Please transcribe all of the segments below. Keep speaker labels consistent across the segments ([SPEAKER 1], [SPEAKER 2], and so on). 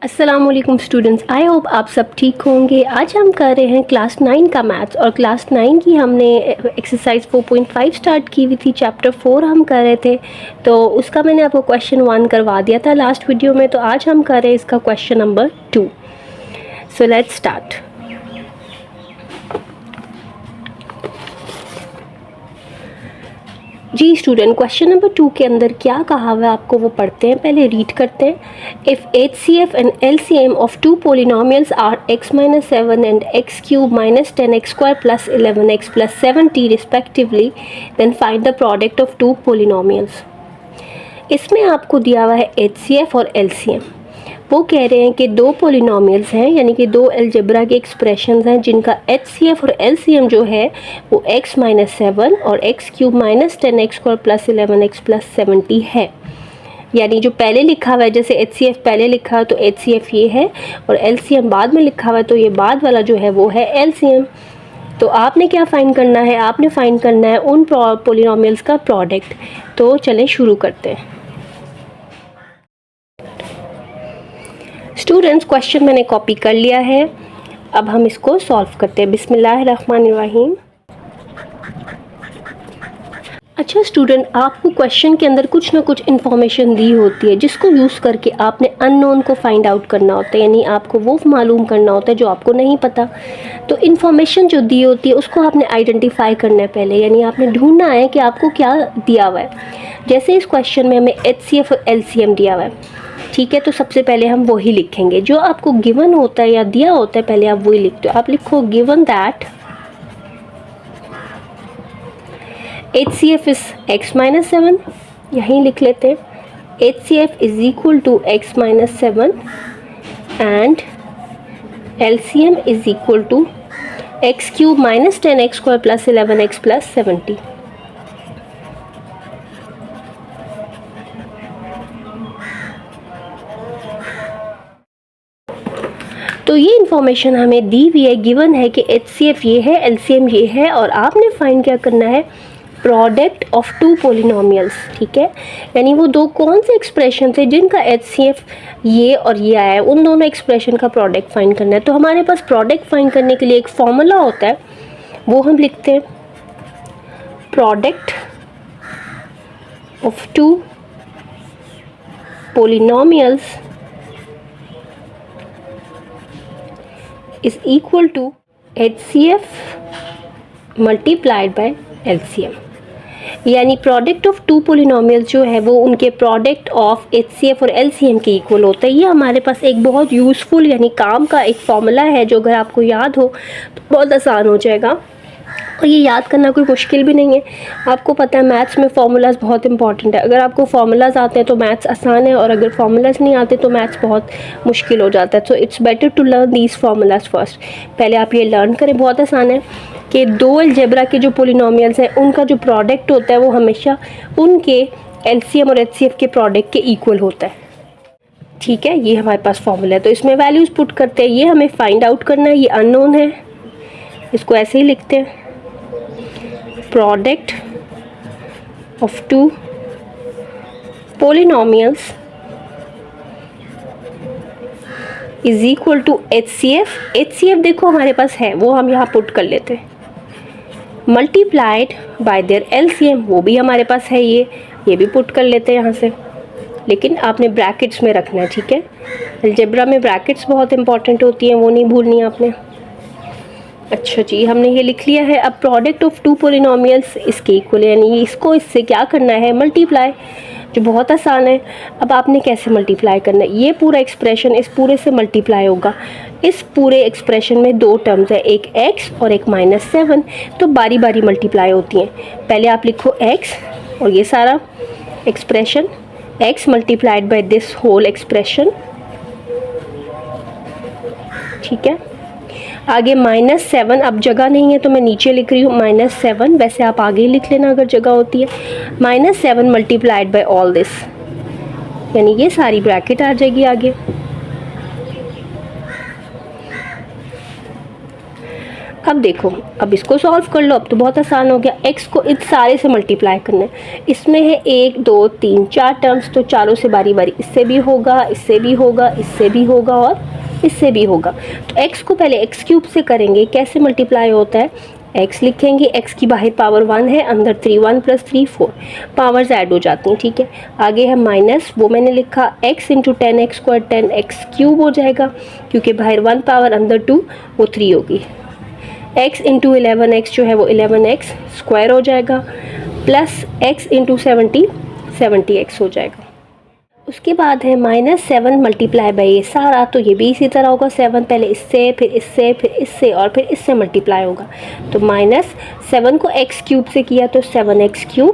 [SPEAKER 1] अस्सलामुअलैकुम students, I hope आप सब ठीक होंगे। आज हम कर रहे हैं क्लास 9 का मैथ्स और क्लास 9 की हमने एक्सरसाइज 4.5 स्टार्ट की हुई थी। चैप्टर 4 हम कर रहे थे, तो उसका मैंने आपको क्वेश्चन 1 करवा दिया था लास्ट वीडियो में। तो आज हम कर रहे हैं इसका question number 2। So let's start. जी स्टूडेंट, क्वेश्चन नंबर 2 के अंदर क्या कहा हुआ है आपको वो पढ़ते हैं, पहले रीड करते हैं। If HCF and LCM of two polynomials are x-7 and x³ - 10x² + 11x + 7t respectively, then find the product of two polynomials. इसमें आपको दिया हुआ है HCF और LCM। वो कह रहे हैं कि दो पोलिनोमियल्स हैं, यानी कि दो अलजेब्रा के एक्सप्रेशंस हैं जिनका HCF और LCM जो है वो x-7 और x³ - 10x² + 11x + 7t है। यानी जो पहले लिखा हुआ है, जैसे HCF पहले लिखा है तो HCF ये है, और LCM बाद में लिखा हुआ है तो ये बाद वाला जो है वो है LCM। तो आपने क्या फाइंड करना है, आपने फाइंड करना है उन पोलिनोमियल्स का प्रोडक्ट। तो चलें शुरू करते हैं। स्टूडेंट्स, क्वेश्चन मैंने कॉपी कर लिया है, अब हम इसको सॉल्व करते हैं। बिस्मिल्लाहिर्रहमानिर्रहीम। अच्छा स्टूडेंट, आपको क्वेश्चन के अंदर कुछ ना कुछ इन्फॉर्मेशन दी होती है जिसको यूज़ करके आपने अननोन को फाइंड आउट करना होता है, यानी आपको वो मालूम करना होता है जो आपको नहीं पता। तो इन्फॉर्मेशन जो दी होती है उसको आपने आइडेंटिफाई करना है पहले, यानी आपने ढूंढना है कि आपको क्या दिया हुआ है। जैसे इस क्वेश्चन में हमें HCF और LCM दिया हुआ है, ठीक है, तो सबसे पहले हम वही लिखेंगे जो आपको गिवन होता है या दिया होता है, पहले आप वही लिखते हो। आप लिखो given that HCF is x-7, यहीं लिख लेते हैं। HCF is equal to x-7 and LCM is equal to x³ - 10x² + 11x + 7t। तो ये इन्फॉर्मेशन हमें दी हुई है, गिवन है कि HCF ये है, LCM ये है, और आपने फाइंड क्या करना है, प्रोडक्ट ऑफ टू पोलिनोमियल्स। ठीक है, यानी वो दो कौन से एक्सप्रेशन थे जिनका HCF ये और ये आया है, उन दोनों एक्सप्रेशन का प्रोडक्ट फाइंड करना है। तो हमारे पास प्रोडक्ट फाइंड करने के लिए एक फॉर्मूला होता है, वो हम लिखते हैं। Product of two polynomials is equal to HCF multiplied by LCM। यानी प्रोडक्ट ऑफ टू पोलिनोमियल्स जो है वो उनके प्रोडक्ट ऑफ HCF और LCM के इक्वल होता है। ये हमारे पास एक बहुत यूज़फुल यानी काम का एक फॉर्मूला है जो अगर आपको याद हो तो बहुत आसान हो जाएगा, और ये याद करना कोई मुश्किल भी नहीं है। आपको पता है मैथ्स में फार्मूलाज बहुत इंपॉर्टेंट है। अगर आपको फार्मूलाज आते हैं तो मैथ्स आसान है, और अगर फार्मूलाज नहीं आते तो मैथ्स बहुत मुश्किल हो जाता है। So it's better to learn these formulas first. पहले आप ये लर्न करें, बहुत आसान है कि दो अलजेब्रा के जो पोलिनोमियल्स हैं उनका जो प्रोडक्ट होता है वो हमेशा उनके LCM और HCF के प्रोडक्ट के इक्वल होता है। ठीक है, ये हमारे पास फार्मूला है, तो इसमें वैल्यूज़ पुट करते हैं। ये हमें फाइंड आउट करना है, ये अननोन है, इसको ऐसे ही लिखते हैं। Product of two polynomials is equal to HCF देखो हमारे पास है, वो हम यहाँ पुट कर लेते हैं, मल्टीप्लाइड बाय देयर LCM, वो भी हमारे पास है, ये भी पुट कर लेते हैं यहाँ से, लेकिन आपने ब्रैकेट्स में रखना है। ठीक है, अलजेब्रा में ब्रैकेट्स बहुत इंपॉर्टेंट होती हैं, वो नहीं भूलनी आपने। अच्छा जी, हमने ये लिख लिया है। अब प्रोडक्ट ऑफ टू पोलिनोमियल्स इसके इक्वल, यानी इसको इससे क्या करना है, मल्टीप्लाई, जो बहुत आसान है। अब आपने कैसे मल्टीप्लाई करना है, ये पूरा एक्सप्रेशन इस पूरे से मल्टीप्लाई होगा। इस पूरे एक्सप्रेशन में दो टर्म्स है, एक x और एक -7, तो बारी बारी मल्टीप्लाई होती हैं। पहले आप लिखो x और ये सारा expression, x multiplied by this whole expression. ठीक है, आगे -7, अब जगह नहीं है तो मैं नीचे लिख रही हूँ -7, वैसे आप आगे ही लिख लेना अगर जगह होती है। -7 मल्टीप्लाइड बाय ऑल दिस, यानी ये सारी ब्रैकेट आ जाएगी आगे। अब देखो, अब इसको सॉल्व कर लो, अब तो बहुत आसान हो गया। x को इस सारे से मल्टीप्लाई करना है। इसमें है 1 2 3 4 टर्म्स, तो चारों से बारी बारी, इससे भी होगा, इससे भी होगा, इससे भी होगा और इससे भी होगा। तो x को पहले x क्यूब से करेंगे। कैसे मल्टीप्लाई होता है, x लिखेंगे, x की बाहर पावर 1 है, अंदर 3, 1 + 3 4, पावर्स ऐड हो जाती हैं, ठीक है। आगे है माइनस, वो मैंने लिखा x × 10x² 10x³ हो जाएगा, क्योंकि बाहर 1 पावर अंदर 2, वो 3 होगी। x × 11x जो है वो 11x² हो जाएगा, प्लस x × 70 70x हो जाएगा। उसके बाद है -7 मल्टीप्लाई बाई ये सारा, तो ये भी इसी तरह होगा। 7 पहले इससे, फिर इससे, फिर इससे और फिर इससे मल्टीप्लाई होगा। तो -7 को x³ से किया तो 7x³।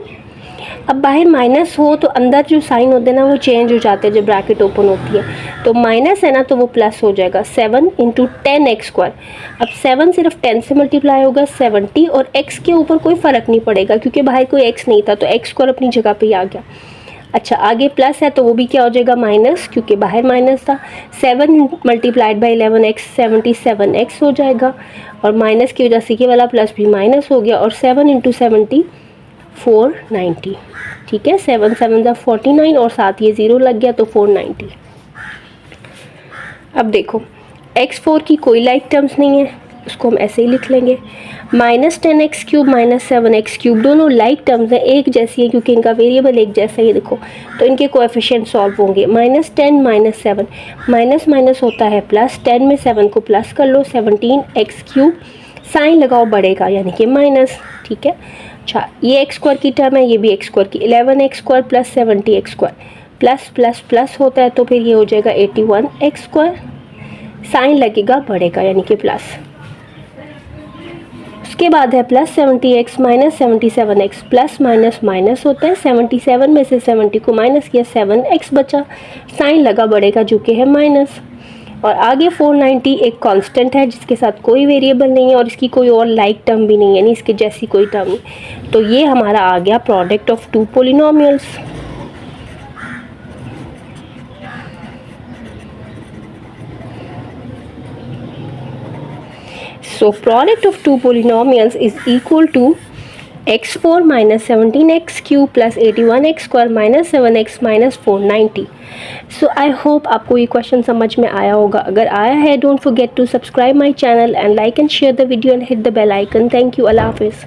[SPEAKER 1] अब बाहर माइनस हो तो अंदर जो साइन होते हैं ना वो चेंज हो जाते हैं जब ब्रैकेट ओपन होती है। तो माइनस है ना तो वो प्लस हो जाएगा, 7 × 10x²। अब 7 सिर्फ 10 से मल्टीप्लाई होगा 70, और x के ऊपर कोई फ़र्क नहीं पड़ेगा क्योंकि बाहर कोई x नहीं था, तो x² अपनी जगह पे ही आ गया। अच्छा, आगे प्लस है तो वो भी क्या हो जाएगा, माइनस, क्योंकि बाहर माइनस था। 7 × 11x 77x हो जाएगा, और माइनस की वजह से ये वाला प्लस भी माइनस हो गया, और 7 × 70 490, ठीक है। 7 7 49 और साथ ये 0 लग गया तो 490। अब देखो, x4 की कोई लाइक टर्म्स नहीं है, उसको हम ऐसे ही लिख लेंगे। -10x³ -7x³ दोनों लाइक टर्म्स हैं, एक जैसी है क्योंकि इनका वेरिएबल एक जैसा ही देखो, तो इनके कोएफिशिएंट सॉल्व होंगे। -10 -7, माइनस माइनस होता है प्लस, 10 में 7 को प्लस कर लो, 17x³, साइन लगाओ बड़े का यानी कि माइनस, ठीक है। अच्छा, ये x² की टर्म है, ये भी x² की, 11x² + 70x² plus plus plus होता है तो फिर ये हो जाएगा 81x², साइन लगेगा बड़े का यानी कि प्लस। उसके बाद है +70x -77x, plus minus minus होता है, 77 में से 70 को माइनस किया, 7x बचा, साइन लगा बड़े का जो कि है माइनस। और आगे 490 एक कांस्टेंट है जिसके साथ कोई वेरिएबल नहीं है और इसकी कोई और लाइक टर्म भी नहीं है, यानी इसके जैसी कोई टर्म नहीं। तो ये हमारा आ गया product of 2 polynomials. So product of 2 polynomials is equal to x4 - 17x³ + 81x² - 7x - 490। So I hope आपको ये क्वेश्चन समझ में आया होगा। अगर आया है, don't forget to subscribe my channel and like and share the video and hit the bell icon. Thank you. Allah Hafiz.